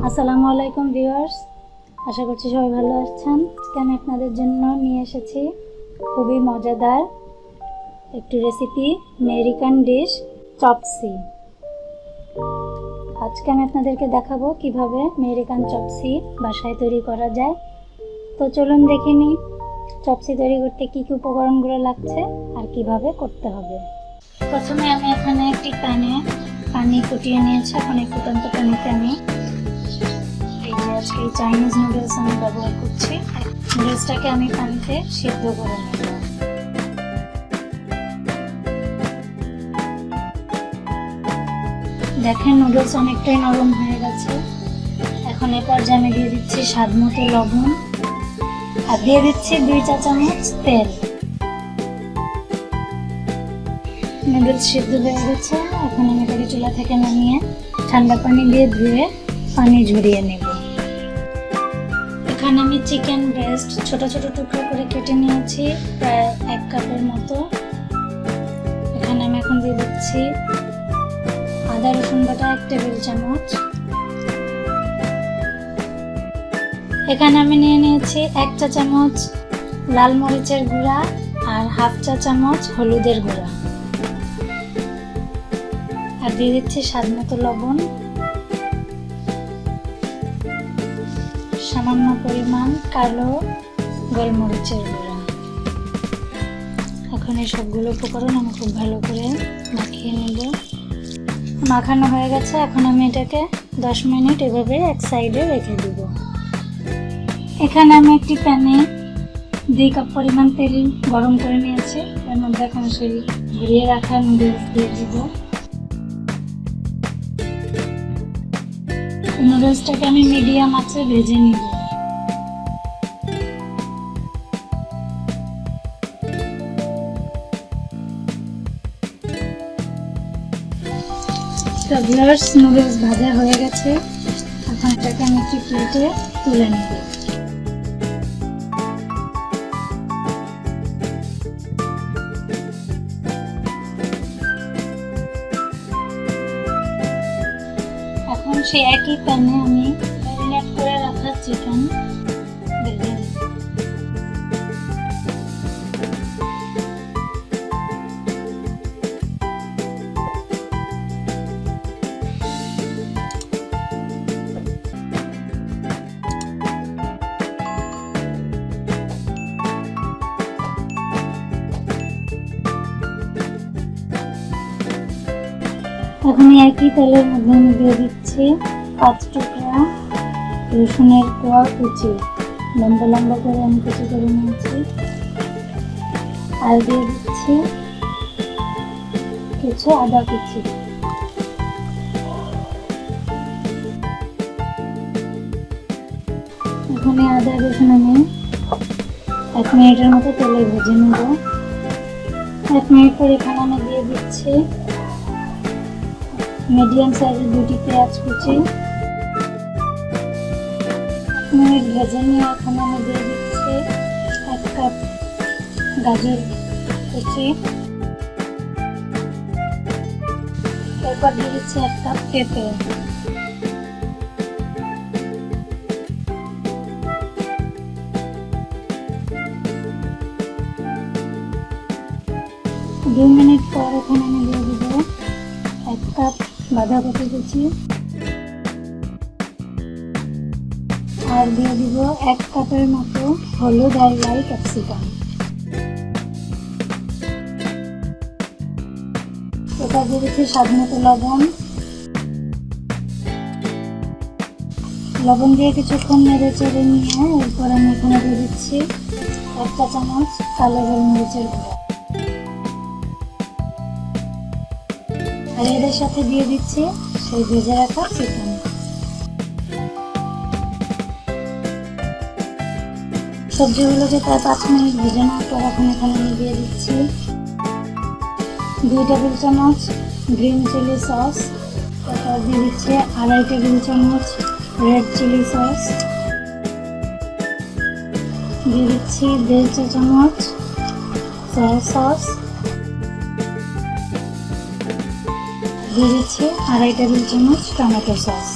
আসসালামু আলাইকুম ভিউয়ার্স, আশা করছি সবাই ভালো আছেন। আজকে আমি আপনাদের জন্য নিয়ে এসেছি খুবই মজাদার একটি রেসিপি, আমেরিকান ডিশ চপসি। আজকে আমি আপনাদেরকে দেখাবো কিভাবে আমেরিকান চপসি বাসায় তৈরি করা যায়। তো চলুন দেখে নিই চপসি তৈরি করতে কী কী উপকরণগুলো লাগছে আর কিভাবে করতে হবে। প্রথমে আমি এখানে একটি প্যানে পানি ফুটিয়ে নিয়েছি। এখন এই ফুটন্ত পানিতে আমি আজকে চাইনিজ নুডলস আমি ব্যবহার করছি। নুডলসটাকে আমি পানিতে সিদ্ধ করে নেব। দেখেন নুডলস অনেকটাই নরম হয়ে গেছে। এখন এ পর্যায়ে আমি দিয়ে দিচ্ছি স্বাদ মতো লবণ আর দিয়ে দিচ্ছি 2 চা চামচ তেল। নুডলস সিদ্ধ হয়ে গেছে। এখন আমি এটাকে চুলা থেকে নামিয়ে ঠান্ডা পানি দিয়ে ধুয়ে পানি ঝরিয়ে নেব। এখানে আমি চিকেন ব্রেস্ট ছোট ছোট টুকরো করে কেটে নিয়েছি, প্রায় 1 কাপের মতো। এখানে আমি এখন দিয়ে দিচ্ছি আদা রসুন বাটা 1 টেবিল চামচ। এখানে আমি নিয়ে নিয়েছি 1 চা চামচ লাল মরিচের গুঁড়া আর 1/2 চা চামচ হলুদের গুঁড়া, আর দিয়ে দিচ্ছি স্বাদ মতো লবণ, সামান্য পরিমাণ কালো গোলমরিচের গুঁড়া। এখন এই সবগুলো উপকরণ আমি খুব ভালো করে মাখিয়ে নেব। মাখানো হয়ে গেছে। এখন আমি এটাকে 10 মিনিট এভাবে এক সাইডে রেখে দেব। এখানে আমি একটি প্যানে 2 কাপ পরিমাণ তেল গরম করে নিয়েছি। এর মধ্যে এখন সেই ঘুরিয়ে রাখা নুডলস দিয়ে দিব। নুডলসটাকে আমি মিডিয়াম আঁচে ভেজে নিব। নুডলস ভাজা হয়ে গেছে। এখন এটাকে আমি একটি প্লেটে তুলে নেব। এখন সেই একই প্যানে আমি ম্যারিনেট করে রাখা চিকেন ভেজে নেব। এখন একই তেলের মধ্যে আমি দিয়ে দিচ্ছি 5 টুকরা রসুনের কোয়া কুচি, লম্বা লম্বা করে আমি কুচি করে নিয়েছি। আর দিয়ে দিচ্ছি কিছু আদা কুচি। এখানে আদা রসুন আমি 1 মিনিটের মতো তেলে ভেজে নেব। 1 মিনিট পর এখানে আমি দিয়ে দিচ্ছি মিডিয়াম সাইজের 2টি পেঁয়াজ কুচি। 1 মিনিট ভেজে নিয়ে এখন আমি দিয়ে দিচ্ছি 1 কাপ গাজর কুচি। এরপর দিয়ে দিচ্ছি 1 কাপ পেঁপে। দু মিনিট পর এখানে আমি দিয়ে দিব 1 কাপ বাঁধাকপি কুচি আর দিয়ে দিব 1 কাপের মতো হলুদ আর লাল ক্যাপসিকাম। এটা দিয়ে দিচ্ছি স্বাদ মতো লবণ। লবণ দিয়ে কিছুক্ষণ নেড়ে চেড়ে নিয়ে এরপর আমি এখানে দিয়ে দিচ্ছি 1 চা চামচ কালো গোলমরিচের গুঁড়া। আর এদের সাথে দিয়ে দিচ্ছি সেই ভেজে রাখা চিকেন। সবজিগুলোকে প্রায় 5 মিনিট ভেজে নেওয়ার পর এখন এখানে আমি দিয়ে দিচ্ছি 2 টেবিল চামচ গ্রিন চিলি সস। তারপর দিয়ে দিচ্ছি 2.5 টেবিল চামচ রেড চিলি সস। দিয়ে দিচ্ছি 1.5 চা চামচ সয়া সস। দিয়ে দিচ্ছি 2.5 টেবিল চামচ টমেটো সস।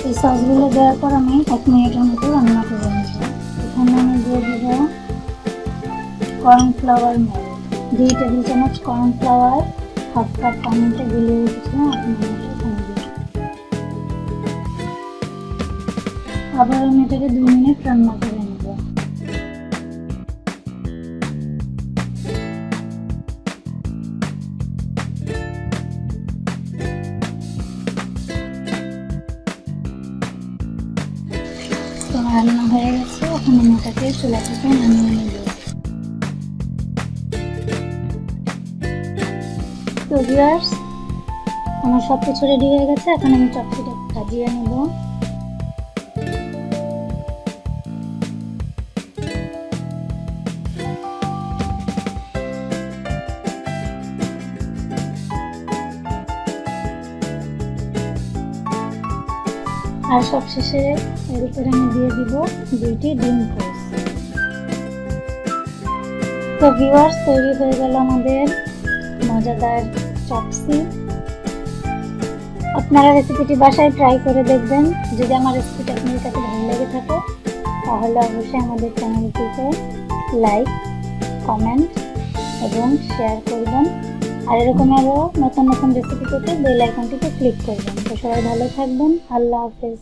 এই সসগুলো দেওয়ার পর আমি 1 মিনিটের মতো রান্না করে নেব। এখানে আমি দিয়ে দিব কর্নফ্লাওয়ার মিল্ক, 2 টেবিল চামচ কর্নফ্লাওয়ার, 1/2 কাপ পানিতে গুলিয়ে রেখেছিলাম আপনি এখানে দিয়ে। আবার আমি এটাকে 2 মিনিট রান্না করে নেব। তো রান্না হয়ে গেছে, এখন আমি এটাকে চুলা থেকে নামিয়ে নেব। তো ভিউয়ার্স, আমার সব কিছু রেডি হয়ে গেছে, এখন আমি চপসুইটা ভাজিয়ে নেব। আর সবশেষে এর উপরে আমি দিয়ে দিব 2টি ডিম পোচ। তো ভিউয়ার্স, তৈরি হয়ে গেল আমাদের মজাদার চপসি। আপনারা রেসিপিটি বাসায় ট্রাই করে দেখবেন। যদি আমার রেসিপিটি আপনাদের কাছে ভালো লেগে থাকে তাহলে অবশ্যই আমাদের চ্যানেলটিকে লাইক, কমেন্ট এবং শেয়ার করবেন। আর এরকম আরও নতুন নতুন রেসিপি পেতে বেল আইকনটিতে ক্লিক করবেন। তো সবাই ভালো থাকবেন। আল্লাহ হাফেজ।